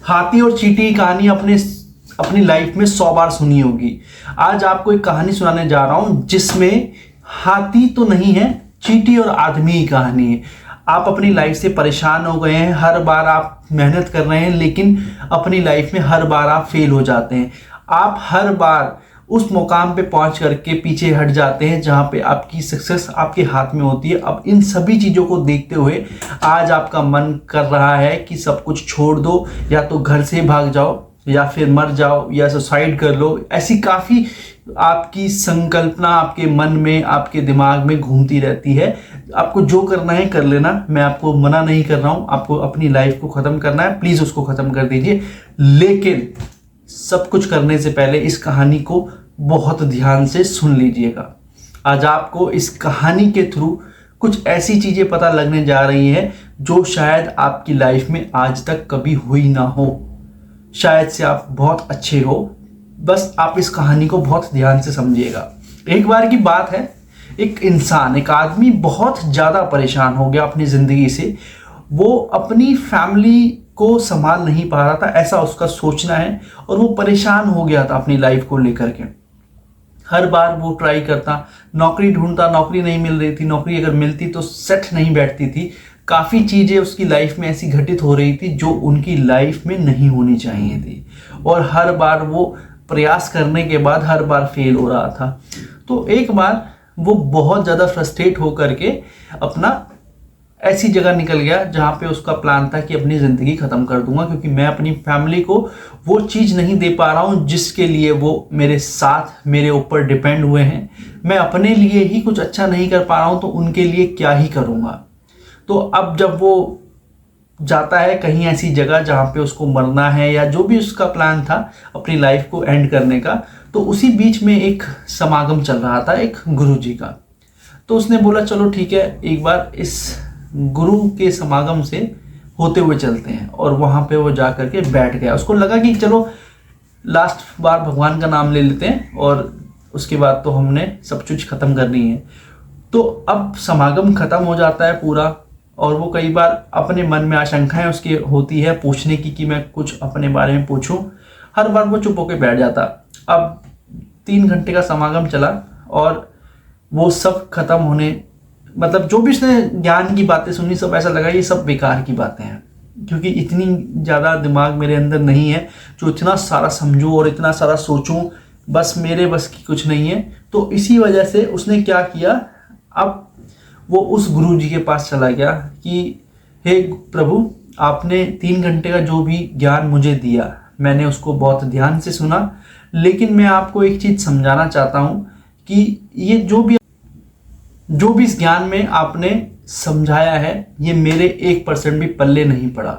हाथी और चींटी की कहानी अपनी लाइफ में 100 बार सुनी होगी। आज आपको एक कहानी सुनाने जा रहा हूं जिसमें हाथी तो नहीं है, चींटी और आदमी की कहानी है। आप अपनी लाइफ से परेशान हो गए हैं, हर बार आप मेहनत कर रहे हैं लेकिन अपनी लाइफ में हर बार आप फेल हो जाते हैं। आप हर बार उस मुकाम पे पहुंच करके पीछे हट जाते हैं जहां पे आपकी सक्सेस आपके हाथ में होती है। अब इन सभी चीज़ों को देखते हुए आज आपका मन कर रहा है कि सब कुछ छोड़ दो, या तो घर से भाग जाओ या फिर मर जाओ या सुसाइड कर लो। ऐसी काफ़ी आपकी संकल्पना आपके मन में, आपके दिमाग में घूमती रहती है। आपको जो करना है कर लेना, मैं आपको मना नहीं कर रहा हूँ। आपको अपनी लाइफ को ख़त्म करना है, प्लीज़ उसको ख़त्म कर दीजिए। लेकिन सब कुछ करने से पहले इस कहानी को बहुत ध्यान से सुन लीजिएगा। आज आपको इस कहानी के थ्रू कुछ ऐसी चीज़ें पता लगने जा रही हैं जो शायद आपकी लाइफ में आज तक कभी हुई ना हो। शायद से आप बहुत अच्छे हो, बस आप इस कहानी को बहुत ध्यान से समझिएगा। एक बार की बात है, एक आदमी बहुत ज़्यादा परेशान हो गया अपनी ज़िंदगी से। वो अपनी फैमिली को संभाल नहीं पा रहा था, ऐसा उसका सोचना है, और वो परेशान हो गया था अपनी लाइफ को लेकर के। हर बार वो ट्राई करता, नौकरी ढूंढता, नौकरी नहीं मिल रही थी, नौकरी अगर मिलती तो सेट नहीं बैठती थी। काफ़ी चीज़ें उसकी लाइफ में ऐसी घटित हो रही थी जो उनकी लाइफ में नहीं होनी चाहिए थी, और हर बार वो प्रयास करने के बाद हर बार फेल हो रहा था। तो एक बार वो बहुत ज़्यादा फ्रस्ट्रेट हो करके अपना ऐसी जगह निकल गया जहाँ पे उसका प्लान था कि अपनी ज़िंदगी ख़त्म कर दूंगा, क्योंकि मैं अपनी फैमिली को वो चीज़ नहीं दे पा रहा हूँ जिसके लिए वो मेरे साथ मेरे ऊपर डिपेंड हुए हैं। मैं अपने लिए ही कुछ अच्छा नहीं कर पा रहा हूँ तो उनके लिए क्या ही करूँगा। तो अब जब वो जाता है कहीं ऐसी जगह जहाँ पे उसको मरना है या जो भी उसका प्लान था अपनी लाइफ को एंड करने का, तो उसी बीच में एक समागम चल रहा था एक गुरुजी का। तो उसने बोला चलो ठीक है, एक बार इस गुरु के समागम से होते हुए चलते हैं, और वहाँ पे वो जा करके बैठ गया। उसको लगा कि चलो लास्ट बार भगवान का नाम ले लेते हैं और उसके बाद तो हमने सब कुछ ख़त्म करनी है। तो अब समागम ख़त्म हो जाता है पूरा, और वो कई बार अपने मन में आशंकाएं उसकी होती है पूछने की कि मैं कुछ अपने बारे में पूछूं। हर बार वो चुप होकर बैठ जाता। अब 3 घंटे का समागम चला और वो सब खत्म होने, मतलब जो भी उसने ज्ञान की बातें सुनी सब ऐसा लगा ये सब बेकार की बातें हैं, क्योंकि इतनी ज़्यादा दिमाग मेरे अंदर नहीं है जो इतना सारा समझूं और इतना सारा सोचूं, बस मेरे बस की कुछ नहीं है। तो इसी वजह से उसने क्या किया, अब वो उस गुरु जी के पास चला गया कि हे प्रभु, आपने 3 घंटे का जो भी ज्ञान मुझे दिया मैंने उसको बहुत ध्यान से सुना, लेकिन मैं आपको एक चीज़ समझाना चाहता हूँ कि ये जो भी इस ज्ञान में आपने समझाया है ये मेरे 1% भी पल्ले नहीं पड़ा।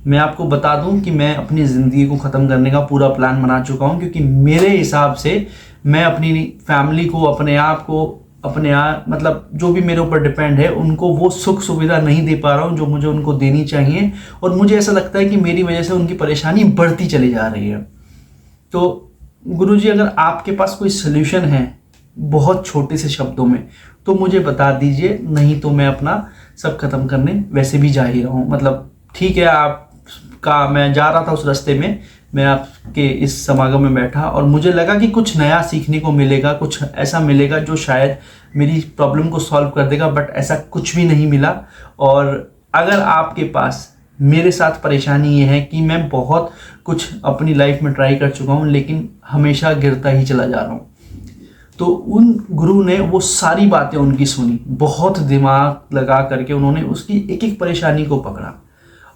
मैं आपको बता दूं कि मैं अपनी ज़िंदगी को ख़त्म करने का पूरा प्लान बना चुका हूं, क्योंकि मेरे हिसाब से मैं अपनी फैमिली को, अपने आप को, मतलब जो भी मेरे ऊपर डिपेंड है उनको वो सुख सुविधा नहीं दे पा रहा हूं जो मुझे उनको देनी चाहिए, और मुझे ऐसा लगता है कि मेरी वजह से उनकी परेशानी बढ़ती चली जा रही है। तो गुरुजी, अगर आपके पास कोई सोल्यूशन है बहुत छोटे से शब्दों में तो मुझे बता दीजिए, नहीं तो मैं अपना सब खत्म करने वैसे भी जा ही रहा हूँ। मतलब ठीक है, आपका मैं जा रहा था उस रास्ते में, मैं आपके इस समागम में बैठा और मुझे लगा कि कुछ नया सीखने को मिलेगा, कुछ ऐसा मिलेगा जो शायद मेरी प्रॉब्लम को सॉल्व कर देगा, बट ऐसा कुछ भी नहीं मिला। और अगर आपके पास मेरे साथ परेशानी ये है कि मैं बहुत कुछ अपनी लाइफ में ट्राई कर चुका हूँ लेकिन हमेशा गिरता ही चला जा रहा हूँ, तो उन गुरु ने वो सारी बातें उनकी सुनी, बहुत दिमाग लगा करके उन्होंने उसकी एक एक परेशानी को पकड़ा,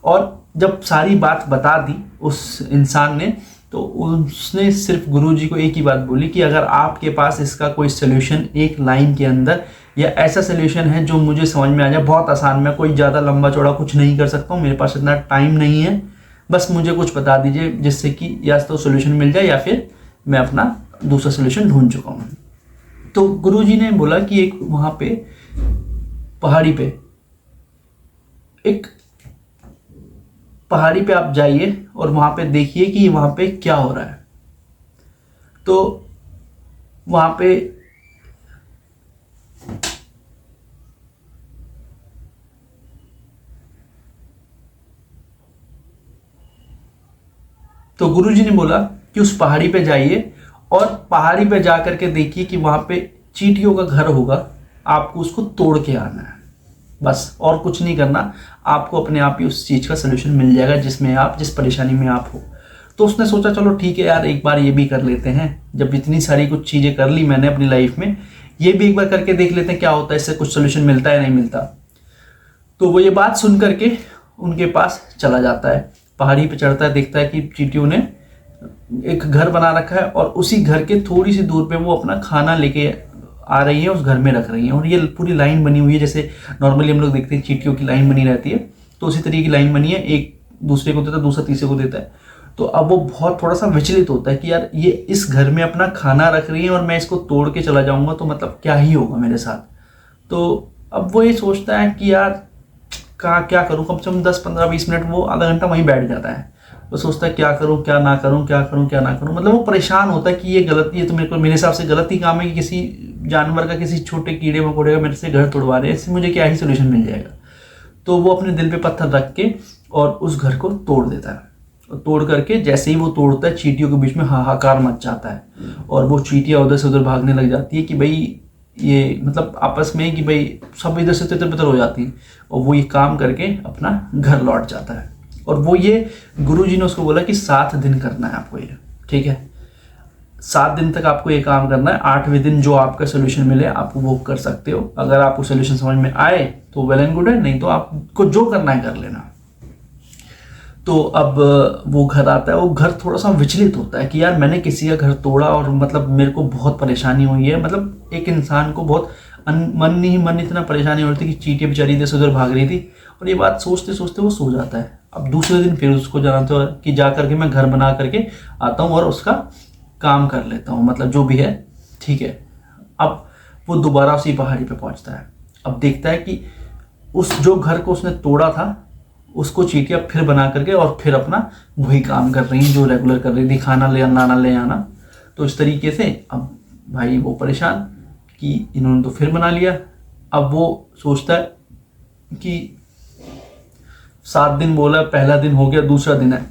और जब सारी बात बता दी उस इंसान ने, तो उसने सिर्फ गुरुजी को एक ही बात बोली कि अगर आपके पास इसका कोई सोल्यूशन एक लाइन के अंदर या ऐसा सोल्यूशन है जो मुझे समझ में आ जाए, बहुत आसान, मैं कोई ज़्यादा लंबा चौड़ा कुछ नहीं कर सकता हूँ, मेरे पास इतना टाइम नहीं है, बस मुझे कुछ बता दीजिए जिससे कि या तो सोल्यूशन मिल जाए या फिर मैं अपना दूसरा सोल्यूशन ढूंढ चुका हूँ। तो गुरुजी ने बोला कि एक वहाँ पे पहाड़ी पे आप जाइए और वहाँ पे देखिए कि वहाँ पे क्या हो रहा है। तो वहाँ पे तो गुरुजी ने बोला कि उस पहाड़ी पे जाइए और पहाड़ी पे जा करके देखिए कि वहाँ पे चींटियों का घर होगा, आपको उसको तोड़ के आना है, बस और कुछ नहीं करना, आपको अपने आप ही उस चीज़ का सलूशन मिल जाएगा जिसमें आप, जिस परेशानी में आप हो। तो उसने सोचा चलो ठीक है यार, एक बार ये भी कर लेते हैं, जब इतनी सारी कुछ चीज़ें कर ली मैंने अपनी लाइफ में, ये भी एक बार करके देख लेते हैं क्या होता है, इससे कुछ सोल्यूशन मिलता है नहीं मिलता। तो वो ये बात सुन करके उनके पास चला जाता है, पहाड़ी पे चढ़ता है, देखता है कि चींटियों ने एक घर बना रखा है और उसी घर के थोड़ी सी दूर पे वो अपना खाना लेके आ रही है, उस घर में रख रही है। और ये पूरी लाइन बनी हुई है, जैसे नॉर्मली हम लोग देखते हैं चींटियों की लाइन बनी रहती है, तो उसी तरीके की लाइन बनी है, एक दूसरे को देता है, दूसरा तीसरे को देता है। तो अब वो बहुत थोड़ा सा विचलित होता है कि यार ये इस घर में अपना खाना रख रही है और मैं इसको तोड़ के चला जाऊंगा तो मतलब क्या ही होगा मेरे साथ। तो अब वो ये सोचता है कि यार क्या करूं, कम से कम 10-15-20 मिनट वो आधा घंटा वहीं बैठ जाता है। वो सोचता है क्या करूं क्या ना करूं, क्या करूं क्या ना करूं, मतलब वो परेशान होता है कि ये गलत, ये तो मेरे हिसाब से गलत ही काम है कि किसी जानवर का, किसी छोटे कीड़े मकोड़े का मेरे से घर तोड़वा रहे हैं, इससे मुझे क्या ही सोल्यूशन मिल जाएगा। तो वो अपने दिल पे पत्थर रख के और उस घर को तोड़ देता है। और तोड़ करके जैसे ही वो तोड़ता है, चींटियों के बीच में हाहाकार मच जाता है और वो चींटियाँ उधर से उधर भागने लग जाती है कि भाई ये मतलब आपस में कि भाई सब इधर से तितर बितर हो जाती है। और वो ये काम करके अपना घर लौट जाता है। और वो ये गुरुजी ने उसको बोला कि 7 दिन करना है आपको ये, ठीक है, 7 दिन तक आपको ये काम करना है। 8वें दिन जो आपका सोल्यूशन मिले आप वो कर सकते हो। अगर आपको सोल्यूशन समझ में आए तो वेल एंड गुड है, नहीं तो आपको जो करना है कर लेना। तो अब वो घर आता है, वो घर थोड़ा सा विचलित होता है कि यार मैंने किसी का घर तोड़ा और मतलब मेरे को बहुत परेशानी हुई है। मतलब एक इंसान को बहुत मन ही मन इतना परेशानी हो रही थी कि चींटियाँ बेचारी इधर से उधर भाग रही थी। और ये बात सोचते सोचते वो सो जाता है। अब दूसरे दिन फिर उसको जाना था कि जा करके मैं घर बना करके आता हूँ और उसका काम कर लेता हूँ, मतलब जो भी है ठीक है। अब वो दोबारा उसी पहाड़ी पे पहुँचता है। अब देखता है कि उस जो घर को उसने तोड़ा था उसको चींटियाँ फिर बना करके और फिर अपना वही काम कर रही हैं जो रेगुलर कर रही थी, खाना ले आना। तो इस तरीके से अब भाई वो परेशान कि इन्होंने तो फिर बना लिया। अब वो सोचता है कि 7 दिन बोला, पहला दिन हो गया, दूसरा दिन है,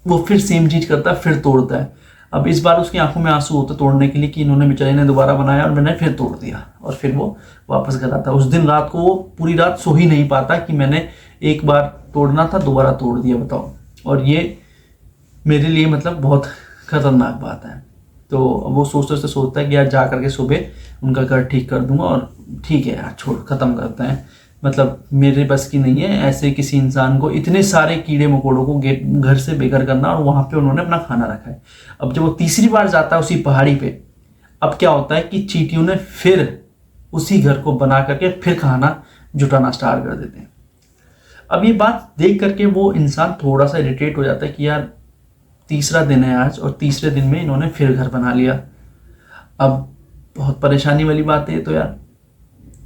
वो फिर सेम चीज़ करता है, फिर तोड़ता है। अब इस बार उसकी आंखों में आंसू होते तोड़ने के लिए कि इन्होंने बेचारे ने दोबारा बनाया और मैंने फिर तोड़ दिया। और फिर वो वापस घर आता है। उस दिन रात को वो पूरी रात सो ही नहीं पाता कि मैंने एक बार तोड़ना था दोबारा तोड़ दिया, बताओ। और ये मेरे लिए मतलब बहुत खतरनाक बात है। तो वो सोचता है कि यार जा करके सुबह उनका घर ठीक कर दूंगा और ठीक है यार छोड़, ख़त्म करते हैं। मतलब मेरे बस की नहीं है ऐसे किसी इंसान को इतने सारे कीड़े मकोड़ों को घर से बेघर करना, और वहाँ पे उन्होंने अपना खाना रखा है। अब जब वो तीसरी बार जाता है उसी पहाड़ी पे, अब क्या होता है कि चींटियों ने फिर उसी घर को बना करके फिर खाना जुटाना स्टार्ट कर देते हैं। अब ये बात देख करके वो इंसान थोड़ा सा इरिटेट हो जाता है कि यार तीसरा दिन है आज और तीसरे दिन में इन्होंने फिर घर बना लिया। अब बहुत परेशानी वाली बात है तो यार,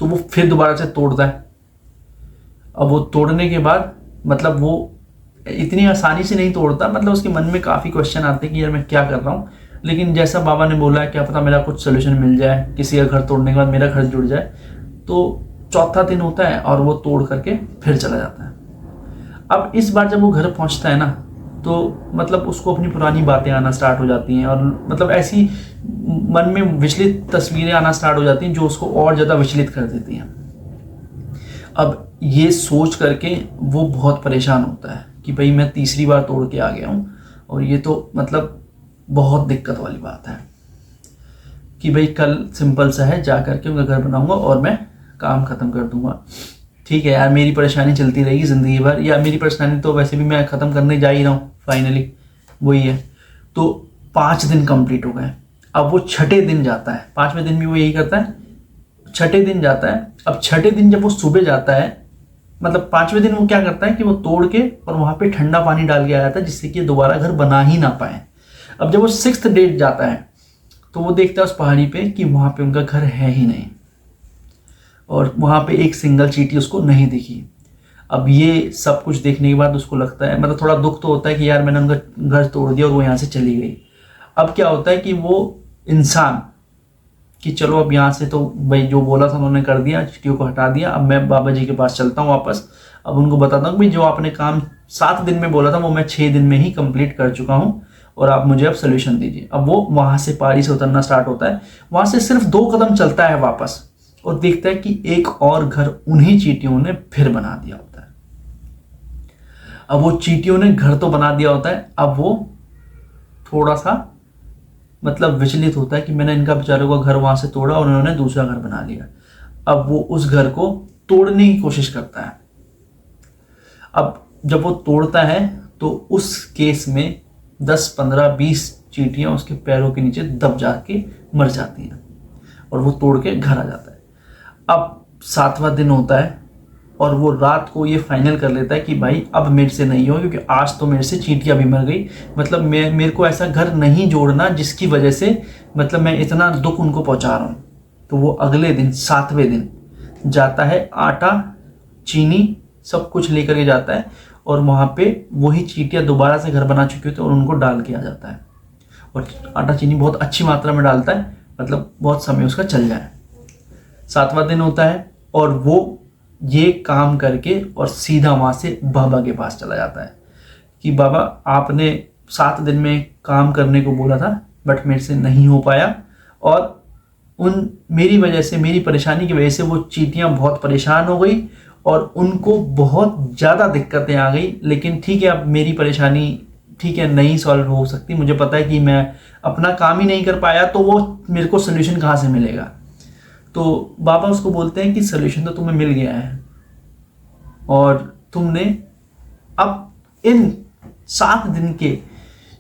तो वो फिर दोबारा से तोड़ता है। अब वो तोड़ने के बाद मतलब वो इतनी आसानी से नहीं तोड़ता, मतलब उसके मन में काफ़ी क्वेश्चन आते हैं कि यार मैं क्या कर रहा हूँ। लेकिन जैसा बाबा ने बोला है क्या पता मेरा कुछ सोल्यूशन मिल जाए, किसी का घर तोड़ने के बाद मेरा घर जुड़ जाए। तो चौथा दिन होता है और वो तोड़ करके फिर चला जाता है। अब इस बार जब वो घर पहुंचता है ना, तो मतलब उसको अपनी पुरानी बातें आना स्टार्ट हो जाती हैं और मतलब ऐसी मन में विचलित तस्वीरें आना स्टार्ट हो जाती हैं जो उसको और ज़्यादा विचलित कर देती हैं। अब ये सोच करके वो बहुत परेशान होता है कि भाई मैं तीसरी बार तोड़ के आ गया हूँ और ये तो मतलब बहुत दिक्कत वाली बात है कि भाई कल सिंपल सा है, जा करके उनका घर बनाऊंगा और मैं काम ख़त्म कर दूंगा। ठीक है यार, मेरी परेशानी चलती रहेगी ज़िंदगी भर, या मेरी परेशानी तो वैसे भी मैं ख़त्म करने जा ही रहा हूँ फाइनली, वही है। तो 5 दिन कंप्लीट हो गए। अब वो छठे दिन जाता है, 5वें दिन भी वो यही करता है, छठे दिन जाता है। अब छठे दिन जब वो सुबह जाता है, मतलब 5वें दिन वो क्या करता है कि वो तोड़ के और वहाँ पे ठंडा पानी डाल के आया था जिससे कि दोबारा घर बना ही ना पाए। अब जब वो 6th डेट जाता है तो वो देखता है उस पहाड़ी पे कि वहाँ पे उनका घर है ही नहीं और वहाँ पे एक सिंगल चींटी उसको नहीं दिखी। अब ये सब कुछ देखने के बाद उसको लगता है, मतलब थोड़ा दुख तो होता है कि यार मैंने उनका घर तोड़ दिया और वो यहाँ से चली गई। अब क्या होता है कि वो इंसान कि चलो अब यहाँ से तो भाई जो बोला था उन्होंने कर दिया, चीटियों को हटा दिया, अब मैं बाबा जी के पास चलता हूँ वापस। अब उनको बताता हूँ कि जो आपने काम 7 दिन में बोला था वो मैं 6 दिन में ही कंप्लीट कर चुका हूँ और आप मुझे अब सोल्यूशन दीजिए। अब वो वहाँ से पहाड़ी से उतरना स्टार्ट होता है, वहाँ से सिर्फ 2 कदम चलता है वापस और देखता है कि एक और घर उन्हीं चींटियों ने फिर बना दिया होता है। अब वो चींटियों ने घर तो बना दिया होता है, अब वो थोड़ा सा मतलब विचलित होता है कि मैंने इनका बेचारों का घर वहां से तोड़ा और उन्होंने दूसरा घर बना लिया। अब वो उस घर को तोड़ने की कोशिश करता है। अब जब वो तोड़ता है तो उस केस में 10, 15, 20 चींटियां उसके पैरों के नीचे दब जाके मर जाती हैं और वो तोड़ के घर आ जाता है। अब 7वां दिन होता है और वो रात को ये फाइनल कर लेता है कि भाई अब मेरे से नहीं हो, क्योंकि आज तो मेरे से चींटियां भी मर गई, मतलब मेरे को ऐसा घर नहीं जोड़ना जिसकी वजह से मतलब मैं इतना दुख उनको पहुंचा रहा हूँ। तो वो अगले दिन 7वें दिन जाता है, आटा चीनी सब कुछ लेकर के जाता है और वहाँ पे वही चींटियां दोबारा से घर बना चुकी होती है और उनको डाल के आ जाता है। और आटा चीनी बहुत अच्छी मात्रा में डालता है, मतलब बहुत समय उसका चल जाए। 7वां दिन होता है और वो ये काम करके और सीधा वहाँ से बाबा के पास चला जाता है कि बाबा आपने 7 दिन में काम करने को बोला था बट मेरे से नहीं हो पाया और मेरी वजह से, मेरी परेशानी की वजह से वो चींटियां बहुत परेशान हो गई और उनको बहुत ज़्यादा दिक्कतें आ गई। लेकिन ठीक है, अब मेरी परेशानी ठीक है नहीं सॉल्व हो सकती, मुझे पता है कि मैं अपना काम ही नहीं कर पाया तो वो मेरे को सोल्यूशन कहाँ से मिलेगा। तो बाबा उसको बोलते हैं कि सोल्यूशन तो तुम्हें मिल गया है और तुमने अब इन 7 दिन के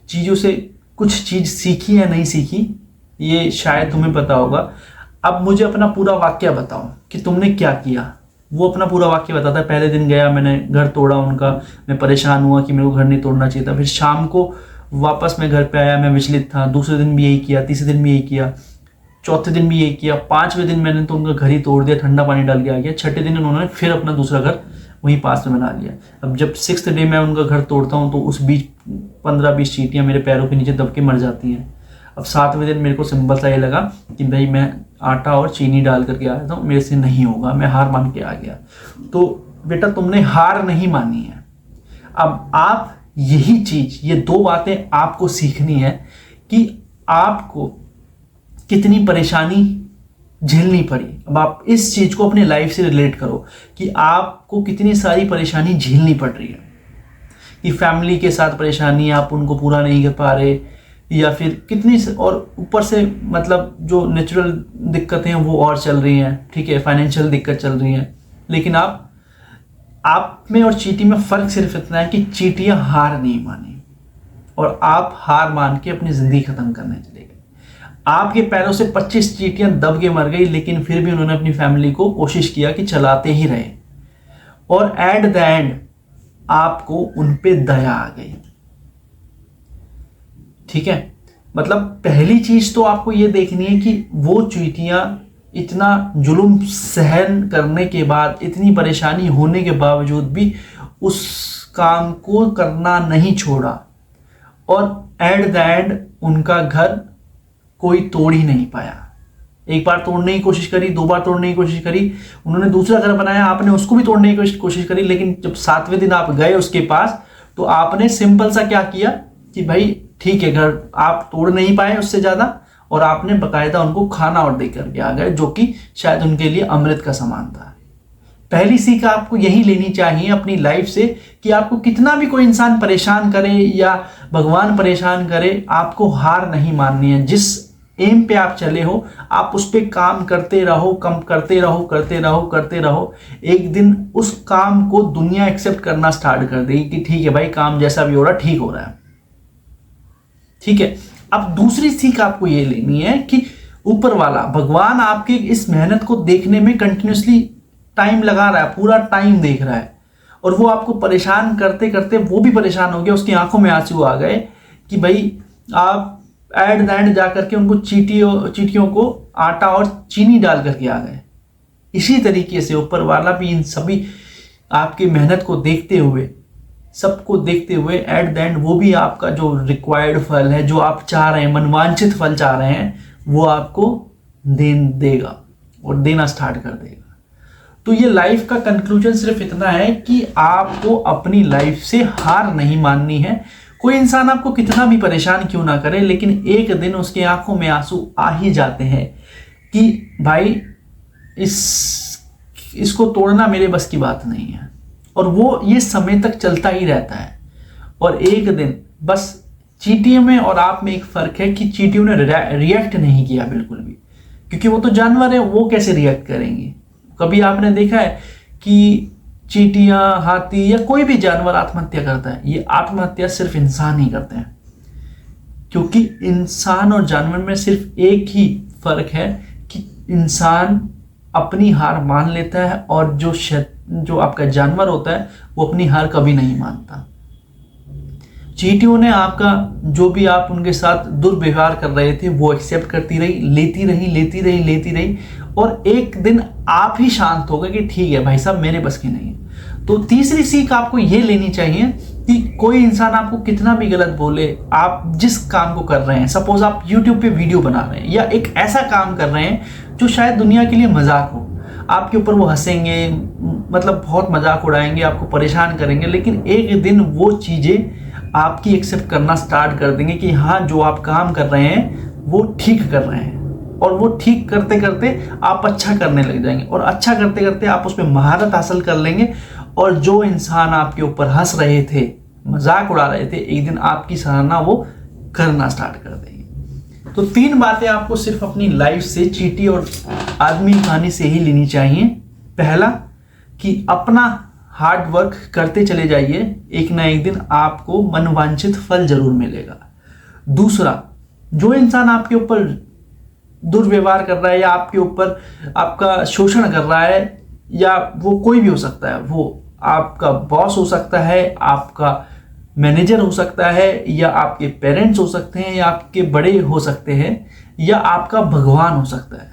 चीज़ों से कुछ चीज़ सीखी या नहीं सीखी ये शायद तुम्हें पता होगा। अब मुझे अपना पूरा वाक्य बताओ कि तुमने क्या किया। वो अपना पूरा वाक्य बताता है, पहले दिन गया, मैंने घर तोड़ा उनका, मैं परेशान हुआ कि मेरे को घर नहीं तोड़ना चाहिए था। फिर शाम को वापस मैं घर पे आया, मैं विचलित था। दूसरे दिन भी यही किया, तीसरे दिन भी यही किया, चौथे दिन भी यही किया, 5वें दिन मैंने तो उनका घर ही तोड़ दिया, ठंडा पानी डाल के आ गया। 6ठे दिन उन्होंने फिर अपना दूसरा घर वहीं पास में बना लिया। अब जब 6th डे मैं उनका घर तोड़ता हूँ तो उस बीच 15-20 चींटियां मेरे पैरों के नीचे दब के मर जाती हैं। अब 7वें दिन मेरे को सिंपल सा ये लगा कि भाई मैं आटा और चीनी डाल करके आया था, मेरे से नहीं होगा, मैं हार मान के आ गया। तो बेटा तुमने हार नहीं मानी है। अब आप यही चीज, ये 2 बातें आपको सीखनी है कि आपको कितनी परेशानी झेलनी पड़ी। अब आप इस चीज को अपने लाइफ से रिलेट करो कि आपको कितनी सारी परेशानी झेलनी पड़ रही है, कि फैमिली के साथ परेशानी, आप उनको पूरा नहीं कर पा रहे, या फिर कितनी और ऊपर से मतलब जो नेचुरल दिक्कतें हैं वो और चल रही हैं, ठीक है, फाइनेंशियल दिक्कत चल रही हैं। लेकिन आप में और चींटी में फर्क सिर्फ इतना है कि चींटियां हार नहीं मानी और आप हार मान के अपनी जिंदगी खत्म करने चले गए। आपके पैरों से 25 चींटियां दब के मर गई, लेकिन फिर भी उन्होंने अपनी फैमिली को कोशिश किया कि चलाते ही रहे और एट द एंड आपको उन पे दया आ गई। ठीक है, मतलब पहली चीज तो आपको यह देखनी है कि वो चींटियां इतना जुल्म सहन करने के बाद, इतनी परेशानी होने के बावजूद भी उस काम को करना नहीं छोड़ा और एट द एंड उनका घर कोई तोड़ ही नहीं पाया। एक बार तोड़ने की कोशिश करी, 2 बार तोड़ने की कोशिश करी, उन्होंने दूसरा घर बनाया, आपने उसको भी तोड़ने की कोशिश करी। लेकिन जब 7वें दिन आप गए उसके पास तो आपने सिंपल सा क्या किया कि भाई ठीक है, घर आप तोड़ नहीं पाए उससे ज्यादा, और आपने बकायदा उनको खाना और दे करके आ गए, जो कि शायद उनके लिए अमृत का समान था। पहली सीख आपको यही लेनी चाहिए अपनी लाइफ से कि आपको कितना भी कोई इंसान परेशान करे या भगवान परेशान करे, आपको हार नहीं माननी है। जिस एम पे आप चले हो आप उस पर काम करते रहो, कम करते रहो, करते रहो, करते रहो। एक दिन उस काम को दुनिया एक्सेप्ट करना स्टार्ट कर देगी कि ठीक है भाई, काम जैसा भी हो रहा ठीक हो रहा है। ठीक है, अब दूसरी सीख आपको ये लेनी है कि ऊपर वाला भगवान आपके इस मेहनत को देखने में कंटिन्यूसली टाइम लगा रहा है, पूरा टाइम देख रहा है, और वो आपको परेशान करते करते वो भी परेशान हो गया, उसकी आंखों में आंसू आ गए कि भाई आप एट द एंड जाकर के उनको चींटियों को आटा और चीनी डाल करके आ गए। इसी तरीके से ऊपर वाला भी इन सभी आपकी मेहनत को देखते हुए, सबको देखते हुए एट द एंड वो भी आपका जो रिक्वायर्ड फल है, जो आप चाह रहे हैं, मनवांछित फल चाह रहे हैं, वो आपको देगा और देना स्टार्ट कर देगा। तो ये लाइफ का कंक्लूजन सिर्फ इतना है कि आपको अपनी लाइफ से हार नहीं माननी है। कोई इंसान आपको कितना भी परेशान क्यों ना करे, लेकिन एक दिन उसकी आंखों में आंसू आ ही जाते हैं कि भाई इसको तोड़ना मेरे बस की बात नहीं है। और वो ये समय तक चलता ही रहता है। और एक दिन बस चींटियों में और आप में एक फर्क है कि चींटियों ने रिएक्ट नहीं किया बिल्कुल भी, क्योंकि वो तो जानवर है, वो कैसे रिएक्ट करेंगे। कभी आपने देखा है कि चींटियां, हाथी या कोई भी जानवर आत्महत्या करता है? ये आत्महत्या सिर्फ इंसान ही करते हैं, क्योंकि इंसान और जानवर में सिर्फ एक ही फर्क है कि इंसान अपनी हार मान लेता है और जो आपका जानवर होता है वो अपनी हार कभी नहीं मानता। चींटियों ने आपका जो भी आप उनके साथ दुर्व्यवहार कर रहे थे वो एक्सेप्ट करती रही, लेती रही और एक दिन आप ही शांत हो गए कि ठीक है भाई साहब मेरे बस की नहीं है। तो तीसरी सीख आपको ये लेनी चाहिए कि कोई इंसान आपको कितना भी गलत बोले, आप जिस काम को कर रहे हैं, सपोज आप YouTube पे वीडियो बना रहे हैं या एक ऐसा काम कर रहे हैं जो शायद दुनिया के लिए मजाक हो, आपके ऊपर वो हंसेंगे, मतलब बहुत मजाक उड़ाएंगे, आपको परेशान करेंगे, लेकिन एक दिन वो चीज़ें आपकी एक्सेप्ट करना स्टार्ट कर देंगे कि हाँ जो आप काम कर रहे हैं वो ठीक कर रहे हैं। और वो ठीक करते करते आप अच्छा करने लग जाएंगे और अच्छा करते करते आप उसमें महारत हासिल कर लेंगे। और जो इंसान आपके ऊपर हंस रहे थे, मजाक उड़ा रहे थे, एक दिन आपकी सराहना वो करना स्टार्ट कर देंगे। तो 3 बातें आपको सिर्फ अपनी लाइफ से, चींटी और आदमी कहानी से ही लेनी चाहिए। पहला कि अपना हार्ड वर्क करते चले जाइए, एक ना एक दिन आपको मनवांछित फल जरूर मिलेगा। दूसरा, जो इंसान आपके ऊपर दुर्व्यवहार कर रहा है या आपके ऊपर आपका शोषण कर रहा है, या वो कोई भी हो सकता है, वो आपका बॉस हो सकता है, आपका मैनेजर हो सकता है, या आपके पेरेंट्स हो सकते हैं, या आपके बड़े हो सकते हैं, या आपका भगवान हो सकता है।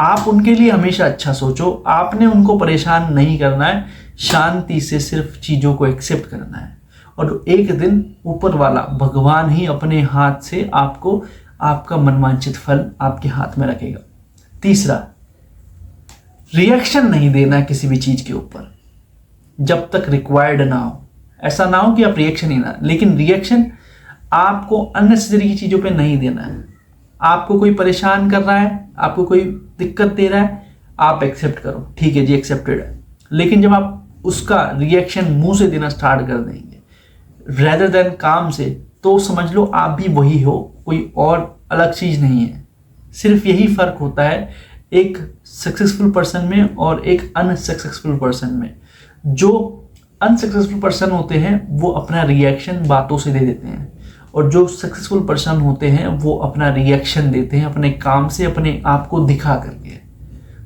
आप उनके लिए हमेशा अच्छा सोचो, आपने उनको परेशान नहीं करना है, शांति से सिर्फ चीज़ों को एक्सेप्ट करना है। और एक दिन ऊपर वाला भगवान ही अपने हाथ से आपको आपका मनवांछित फल आपके हाथ में रखेगा। तीसरा, रिएक्शन नहीं देना किसी भी चीज़ के ऊपर जब तक रिक्वायर्ड ना हो। ऐसा ना हो कि आप रिएक्शन ही ना, लेकिन रिएक्शन आपको अननेसेसरी की चीज़ों पे नहीं देना है। आपको कोई परेशान कर रहा है, आपको कोई दिक्कत दे रहा है, आप एक्सेप्ट करो, ठीक है जी एक्सेप्टेड है। लेकिन जब आप उसका रिएक्शन मुंह से देना स्टार्ट कर देंगे रेदर देन काम से, तो समझ लो आप भी वही हो, कोई और अलग चीज़ नहीं है। सिर्फ यही फर्क होता है एक सक्सेसफुल पर्सन में और एक अनसक्सेसफुल पर्सन में। जो अनसक्सेसफुल पर्सन होते हैं वो अपना रिएक्शन बातों से दे देते हैं, और जो सक्सेसफुल पर्सन होते हैं वो अपना रिएक्शन देते हैं अपने काम से, अपने आप को दिखा करके।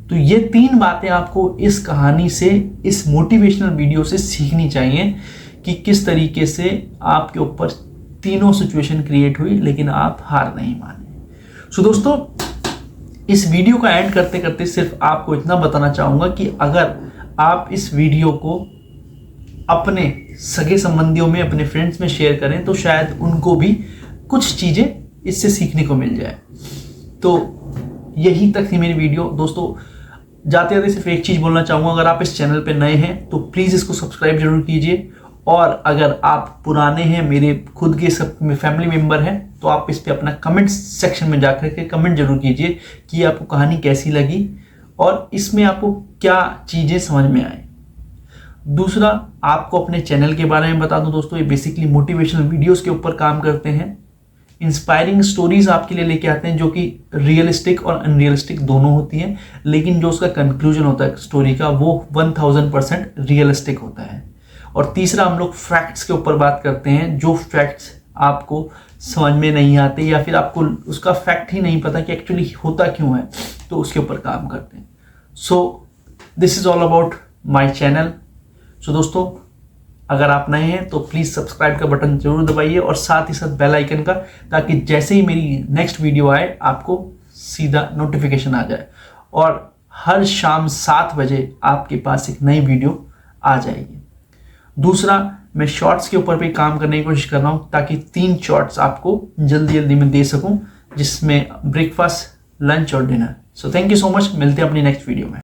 तो ये 3 बातें आपको इस कहानी से, इस मोटिवेशनल वीडियो से सीखनी चाहिए कि किस तरीके से आपके ऊपर तीनों सिचुएशन क्रिएट हुई लेकिन आप हार नहीं माने। सो दोस्तों, इस वीडियो का एंड करते करते सिर्फ आपको इतना बताना चाहूँगा कि अगर आप इस वीडियो को अपने सगे संबंधियों में, अपने फ्रेंड्स में शेयर करें तो शायद उनको भी कुछ चीज़ें इससे सीखने को मिल जाए। तो यही तक थी मेरी वीडियो। दोस्तों, जाते जाते सिर्फ एक चीज़ बोलना चाहूँगा, अगर आप इस चैनल पे नए हैं तो प्लीज़ इसको सब्सक्राइब जरूर कीजिए, और अगर आप पुराने हैं, मेरे खुद के सब फैमिली मेम्बर हैं, तो आप इस पर अपना कमेंट सेक्शन में जाकर के कमेंट जरूर कीजिए कि आपको कहानी कैसी लगी और इसमें आपको क्या चीज़ें समझ में आए। दूसरा, आपको अपने चैनल के बारे में बता दूं दोस्तों, ये बेसिकली मोटिवेशनल वीडियोस के ऊपर काम करते हैं, इंस्पायरिंग स्टोरीज आपके लिए लेके आते हैं जो कि रियलिस्टिक और अनरियलिस्टिक दोनों होती हैं, लेकिन जो उसका कंक्लूजन होता है स्टोरी का वो 1000% रियलिस्टिक होता है। और तीसरा, हम लोग फैक्ट्स के ऊपर बात करते हैं, जो फैक्ट्स आपको समझ में नहीं आते या फिर आपको उसका फैक्ट ही नहीं पता कि एक्चुअली होता क्यों है, तो उसके ऊपर काम करते हैं। So this is all about my channel. So दोस्तों, अगर आप नए हैं तो प्लीज़ सब्सक्राइब का बटन जरूर दबाइए और साथ ही साथ बेल आइकन का, ताकि जैसे ही मेरी नेक्स्ट वीडियो आए आपको सीधा नोटिफिकेशन आ जाए और हर शाम 7 बजे आपके पास एक नई वीडियो आ जाएगी। दूसरा, मैं शॉर्ट्स के ऊपर भी काम करने की कोशिश कर रहा हूँ ताकि 3 शॉर्ट्स आपको जल्दी जल्दी में दे सकूँ, जिसमें ब्रेकफास्ट लंच और dinner. So thank you so much, मिलते हैं अपनी नेक्स्ट वीडियो में।